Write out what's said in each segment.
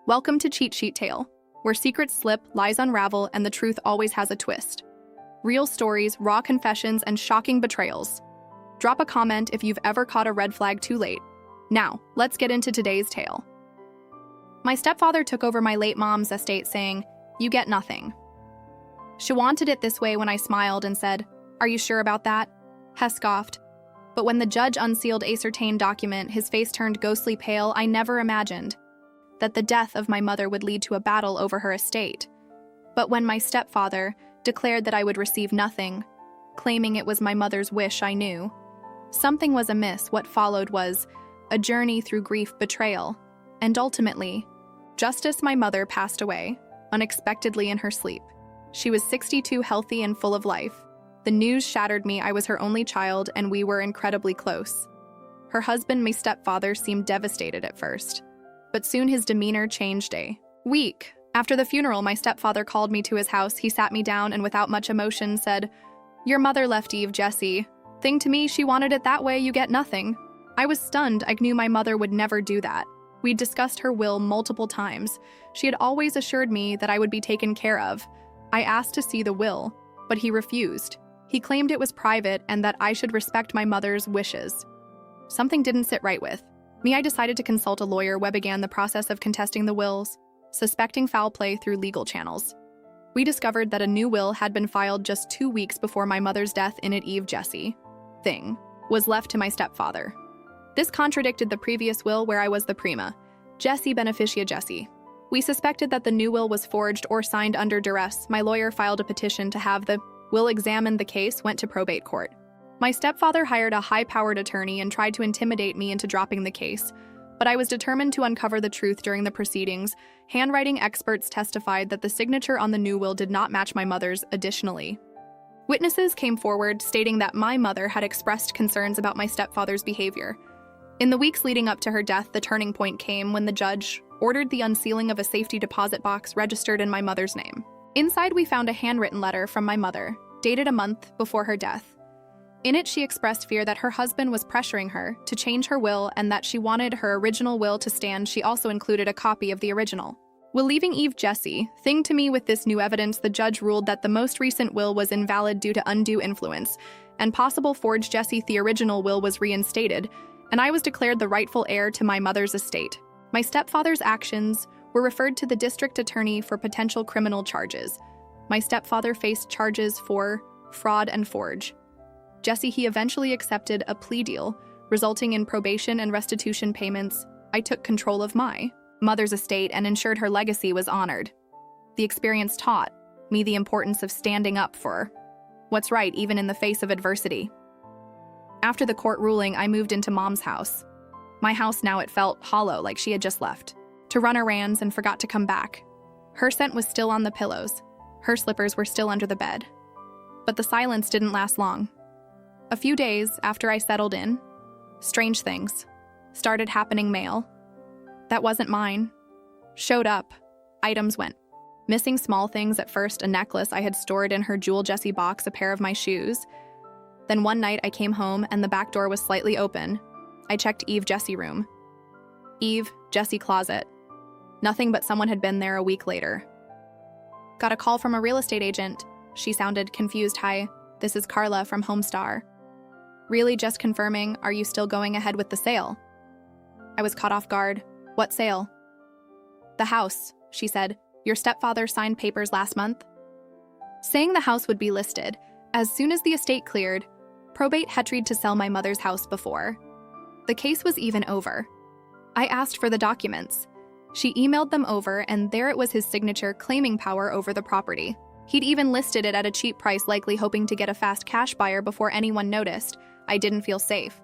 Welcome to Cheat Sheet Tale, where secrets slip, lies unravel, and the truth always has a twist. Real stories, raw confessions, and shocking betrayals. Drop a comment if you've ever caught a red flag too late. Now, let's get into today's tale. My stepfather took over my late mom's estate saying, "You get nothing." She wanted it this way when I smiled and said, "Are you sure about that?" He scoffed. But when the judge unsealed a certain document, his face turned ghostly pale. I never imagined that the death of my mother would lead to a battle over her estate. But when my stepfather declared that I would receive nothing, claiming it was my mother's wish, I knew something was amiss. What followed was a journey through grief, betrayal, and ultimately, justice. My mother passed away, unexpectedly in her sleep. She was 62, healthy and full of life. The news shattered me. I was her only child, and we were incredibly close. Her husband, my stepfather, seemed devastated at first, but soon his demeanor changed. A week after the funeral, my stepfather called me to his house. He sat me down and without much emotion said, "Your mother left Eve, Jesse. Thing to me, she wanted it that way, you get nothing." I was stunned. I knew my mother would never do that. We'd discussed her will multiple times. She had always assured me that I would be taken care of. I asked to see the will, but he refused. He claimed it was private and that I should respect my mother's wishes. Something didn't sit right with me. I decided to consult a lawyer. We began the process of contesting the wills, suspecting foul play through legal channels. We discovered that a new will had been filed just 2 weeks before my mother's death. In it, Eve, Jesse thing was left to my stepfather. This contradicted the previous will where I was the prima Jesse beneficia Jesse. We suspected that the new will was forged or signed under duress. My lawyer filed a petition to have the will examined. The case went to probate court. My stepfather hired a high-powered attorney and tried to intimidate me into dropping the case, but I was determined to uncover the truth. During the proceedings, handwriting experts testified that the signature on the new will did not match my mother's. Additionally, witnesses came forward stating that my mother had expressed concerns about my stepfather's behavior. In the weeks leading up to her death, the turning point came when the judge ordered the unsealing of a safety deposit box registered in my mother's name. Inside, we found a handwritten letter from my mother, dated a month before her death. In it, she expressed fear that her husband was pressuring her to change her will and that she wanted her original will to stand. She also included a copy of the original will, leaving Eve, Jesse thing to me. With this new evidence, the judge ruled that the most recent will was invalid due to undue influence and possible forged. Jesse, the original will was reinstated, and I was declared the rightful heir to my mother's estate. My stepfather's actions were referred to the district attorney for potential criminal charges. My stepfather faced charges for fraud and forge. Jesse, he eventually accepted a plea deal, resulting in probation and restitution payments. I took control of my mother's estate and ensured her legacy was honored. The experience taught me the importance of standing up for what's right, even in the face of adversity. After the court ruling, I moved into Mom's house. My house now, it felt hollow, like she had just left to run errands and forgot to come back. Her scent was still on the pillows. Her slippers were still under the bed. But the silence didn't last long. A few days after I settled in, strange things started happening. Mail that wasn't mine showed up. Items went missing. Small things at first, a necklace I had stored in her jewel Jesse box, a pair of my shoes. Then one night I came home and the back door was slightly open. I checked Eve, Jesse room. Eve, Jesse closet. Nothing, but someone had been there. A week later, got a call from a real estate agent. She sounded confused. "Hi, this is Carla from Homestar. Really, just confirming, are you still going ahead with the sale?" I was caught off guard. "What sale?" "The house," she said. "Your stepfather signed papers last month saying the house would be listed. As soon as the estate cleared, probate had tried to sell my mother's house before the case was even over. I asked for the documents. She emailed them over, and there it was, his signature, claiming power over the property. He'd even listed it at a cheap price, likely hoping to get a fast cash buyer before anyone noticed. I didn't feel safe.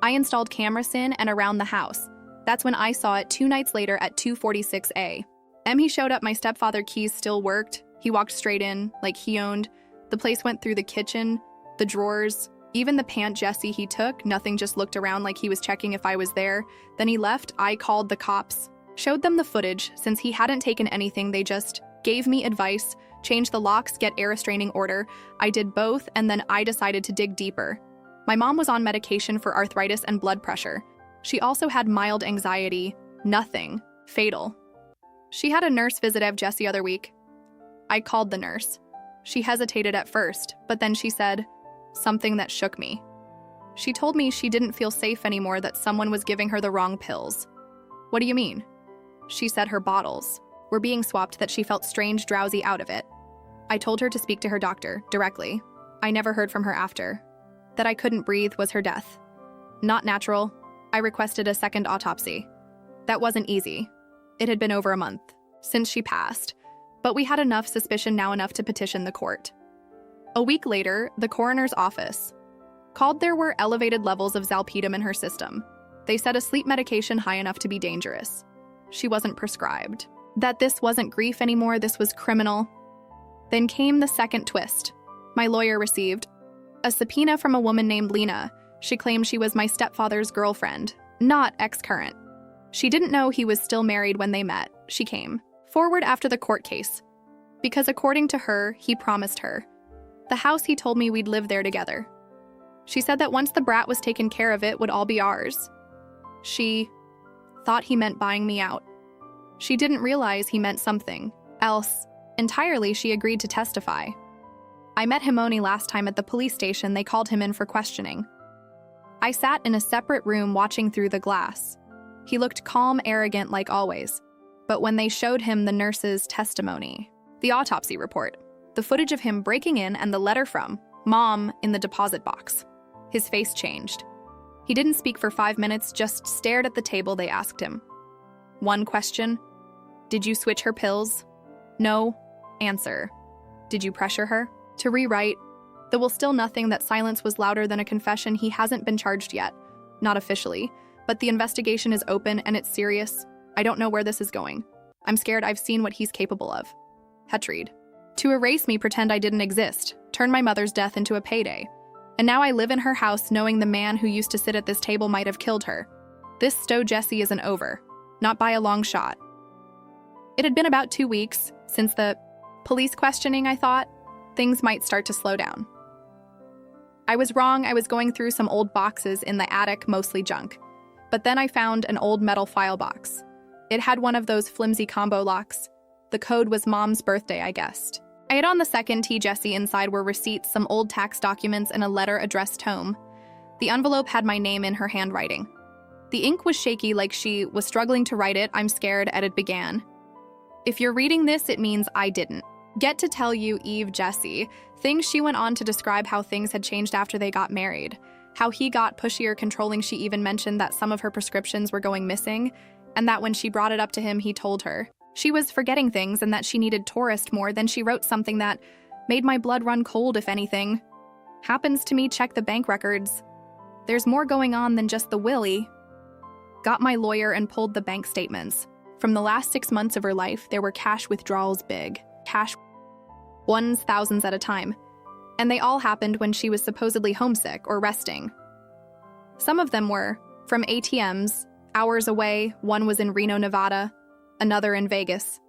I installed cameras in and around the house. That's when I saw it 2 nights later at 2:46 a.m. He showed up. My stepfather keys still worked. He walked straight in, like he owned the place. Went through the kitchen, the drawers, even the pant Jesse he took. Nothing, just looked around like he was checking if I was there. Then he left. I called the cops, showed them the footage. Since he hadn't taken anything, they just gave me advice, change the locks, get a restraining order. I did both, and then I decided to dig deeper. My mom was on medication for arthritis and blood pressure. She also had mild anxiety, nothing fatal. She had a nurse visit Ev Jesse other week. I called the nurse. She hesitated at first, but then she said something that shook me. She told me she didn't feel safe anymore, that someone was giving her the wrong pills. What do you mean? She said her bottles were being swapped, that she felt strange, drowsy out of it. I told her to speak to her doctor directly. I never heard from her after. That I couldn't breathe was her death. Not natural. I requested a second autopsy. That wasn't easy. It had been over a month since she passed, but we had enough suspicion now enough to petition the court. A week later, the coroner's office called there were elevated levels of zolpidem in her system. They said a sleep medication high enough to be dangerous. She wasn't prescribed. That this wasn't grief anymore, this was criminal. Then came the second twist. My lawyer received a subpoena from a woman named Lena. She claimed she was my stepfather's girlfriend, not ex-current. She didn't know he was still married when they met. She came forward after the court case, because according to her, he promised her the house. He told me we'd live there together. She said that once the brat was taken care of, it would all be ours. She thought he meant buying me out. She didn't realize he meant something else entirely. She agreed to testify. I met him only last time at the police station. They called him in for questioning. I sat in a separate room watching through the glass. He looked calm, arrogant like always. But when they showed him the nurse's testimony, the autopsy report, the footage of him breaking in, and the letter from Mom in the deposit box, his face changed. He didn't speak for 5 minutes, just stared at the table. They asked him one question. Did you switch her pills? No. Answer. Did you pressure her to rewrite? There was still nothing. That silence was louder than a confession. He hasn't been charged yet. Not officially. But the investigation is open and it's serious. I don't know where this is going. I'm scared. I've seen what he's capable of. Hetreed. To erase me, pretend I didn't exist. Turn my mother's death into a payday. And now I live in her house knowing the man who used to sit at this table might have killed her. This Stowe Jesse isn't over. Not by a long shot. It had been about 2 weeks since the police questioning. I thought things might start to slow down. I was wrong. I was going through some old boxes in the attic, mostly junk. But then I found an old metal file box. It had one of those flimsy combo locks. The code was Mom's birthday, I guessed. I had on the second T. Jesse. Inside were receipts, some old tax documents, and a letter addressed home. The envelope had my name in her handwriting. The ink was shaky, like she was struggling to write it. I'm scared, and it began. If you're reading this, it means I didn't get to tell you, Eve Jesse. Things she went on to describe how things had changed after they got married. How he got pushier, controlling. She even mentioned that some of her prescriptions were going missing, and that when she brought it up to him, he told her she was forgetting things and that she needed tourist more. Then she wrote something that made my blood run cold. If anything happens to me, check the bank records. There's more going on than just the Willie. Got my lawyer and pulled the bank statements. From the last 6 months of her life, there were cash withdrawals, big cash ones, thousands at a time. And they all happened when she was supposedly homesick or resting. Some of them were from ATMs, hours away. One was in Reno, Nevada, another in Vegas.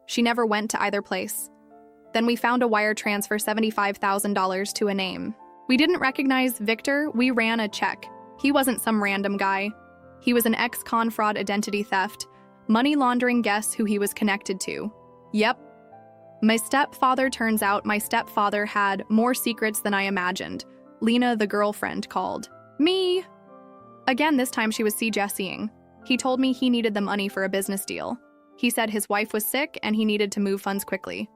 She never went to either place. Then we found a wire transfer, $75,000 to a name we didn't recognize. Victor. We ran a check. He wasn't some random guy. He was an ex-con, fraud, identity theft, money laundering. Guess who he was connected to? Yep. My stepfather. Turns out my stepfather had more secrets than I imagined. Lena, the girlfriend, called me again. This time she was Jesseing. He told me he needed the money for a business deal. He said his wife was sick and he needed to move funds quickly.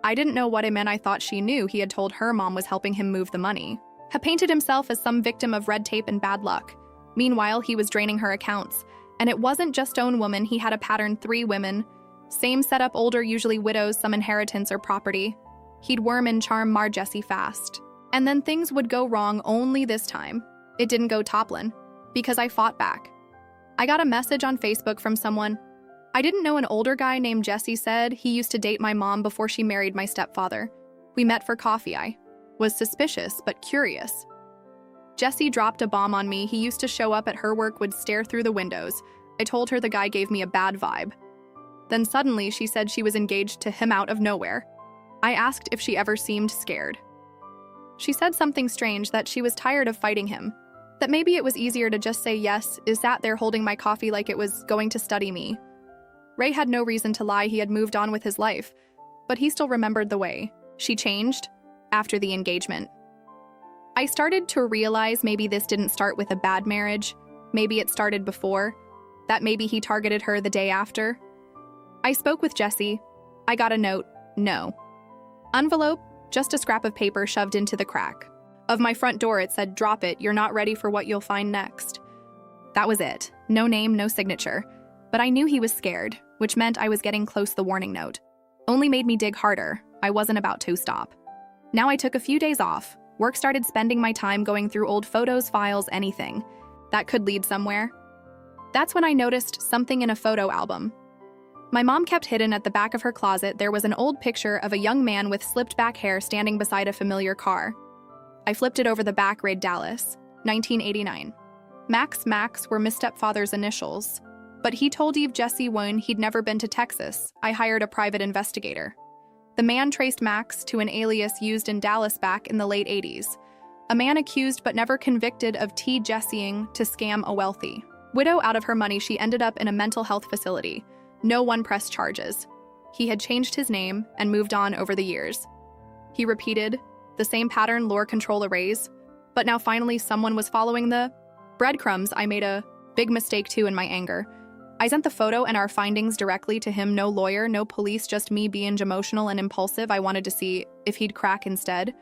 I didn't know what it meant. I thought she knew. He had told her mom was helping him move the money. He painted himself as some victim of red tape and bad luck. Meanwhile, he was draining her accounts. And it wasn't just own woman. He had a pattern, 3 women. Same setup, older, usually widows, some inheritance or property. He'd worm and charm Mar Jesse fast. And then things would go wrong. Only this time, it didn't go toppling, because I fought back. I got a message on Facebook from someone I didn't know. An older guy named Jesse said he used to date my mom before she married my stepfather. We met for coffee. I was suspicious, but curious. Jesse dropped a bomb on me. He used to show up at her work, would stare through the windows. I told her the guy gave me a bad vibe. Then suddenly she said she was engaged to him out of nowhere. I asked if she ever seemed scared. She said something strange, that she was tired of fighting him, that maybe it was easier to just say yes. I sat there holding my coffee like it was going to study me. Ray had no reason to lie, he had moved on with his life, but he still remembered the way she changed after the engagement. I started to realize maybe this didn't start with a bad marriage, maybe it started before, that maybe he targeted her the day after. I spoke with Jesse. I got a note, no. Envelope, just a scrap of paper shoved into the crack. Of my front door it said, "Drop it, you're not ready for what you'll find next." That was it. No name, no signature. But I knew he was scared, which meant I was getting close. The warning note only made me dig harder. I wasn't about to stop. Now I took a few days off. Work started spending my time going through old photos, files, anything that could lead somewhere. That's when I noticed something in a photo album. My mom kept hidden at the back of her closet. There was an old picture of a young man with slipped back hair standing beside a familiar car. I flipped it over the back, read Dallas, 1989. Max were my stepfather's initials. But he told Eve Jesse Wynn he'd never been to Texas. I hired a private investigator. The man traced Max to an alias used in Dallas back in the late 80s. A man accused but never convicted of Jesseing to scam a wealthy widow out of her money. She ended up in a mental health facility. No one pressed charges. He had changed his name and moved on over the years. He repeated the same pattern, lure, control, erase. But now finally someone was following the breadcrumbs. I made a big mistake too in my anger. I sent the photo and our findings directly to him. No lawyer, no police, just me being emotional and impulsive. I wanted to see if he'd crack instead.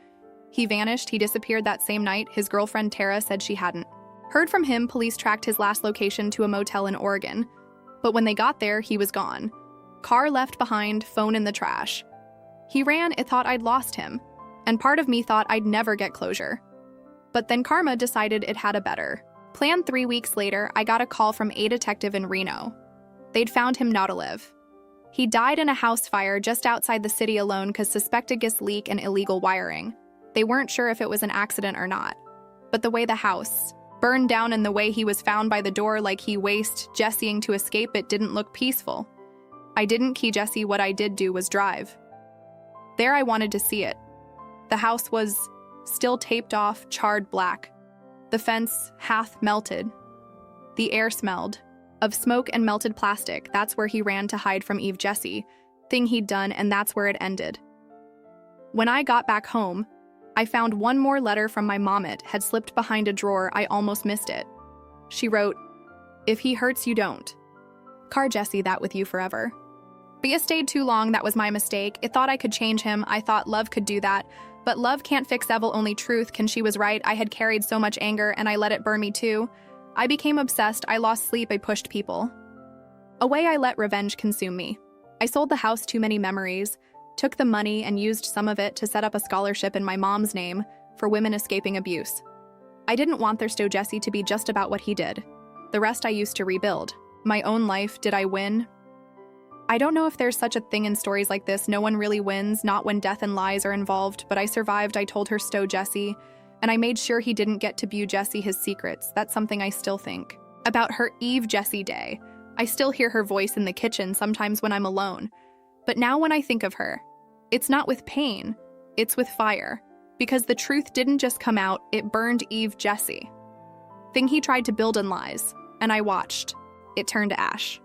He vanished. He disappeared that same night. His girlfriend Tara said she hadn't heard from him. Police tracked his last location to a motel in Oregon. But when they got there, he was gone. Car left behind, phone in the trash. He ran. It thought I'd lost him. And part of me thought I'd never get closure. But then karma decided it had a better plan. 3 weeks later, I got a call from a detective in Reno. They'd found him not alive. He died in a house fire just outside the city alone because suspected gas leak and illegal wiring. They weren't sure if it was an accident or not. But the way the house burned down and the way he was found by the door like he wasted Jesseing to escape, it didn't look peaceful. I didn't key Jesse. What I did do was drive. There I wanted to see it. The house was still taped off, charred black. The fence half melted. The air smelled of smoke and melted plastic. That's where he ran to hide from Eve Jesse, thing he'd done, and that's where it ended. When I got back home, I found one more letter from my mom. It had slipped behind a drawer. I almost missed it. She wrote, "If he hurts you, don't. Car Jesse that with you forever." But you stayed too long. That was my mistake. I thought I could change him. I thought love could do that. But love can't fix evil, only truth can. She was right. I had carried so much anger and I let it burn me too. I became obsessed. I lost sleep. I pushed people away. I let revenge consume me. I sold the house. Too many memories. Took the money and used some of it to set up a scholarship in my mom's name for women escaping abuse. I didn't want their Sto Jesse to be just about what he did. The rest I used to rebuild. My own life. Did I win? I don't know if there's such a thing in stories like this. No one really wins, not when death and lies are involved, but I survived. I told her Sto Jesse, and I made sure he didn't get to view Jesse his secrets. That's something I still think about her Eve Jesse day. I still hear her voice in the kitchen sometimes when I'm alone. But now when I think of her, it's not with pain, it's with fire. Because the truth didn't just come out, it burned Eve Jesse. Thing he tried to build in lies, and I watched. It turned to ash.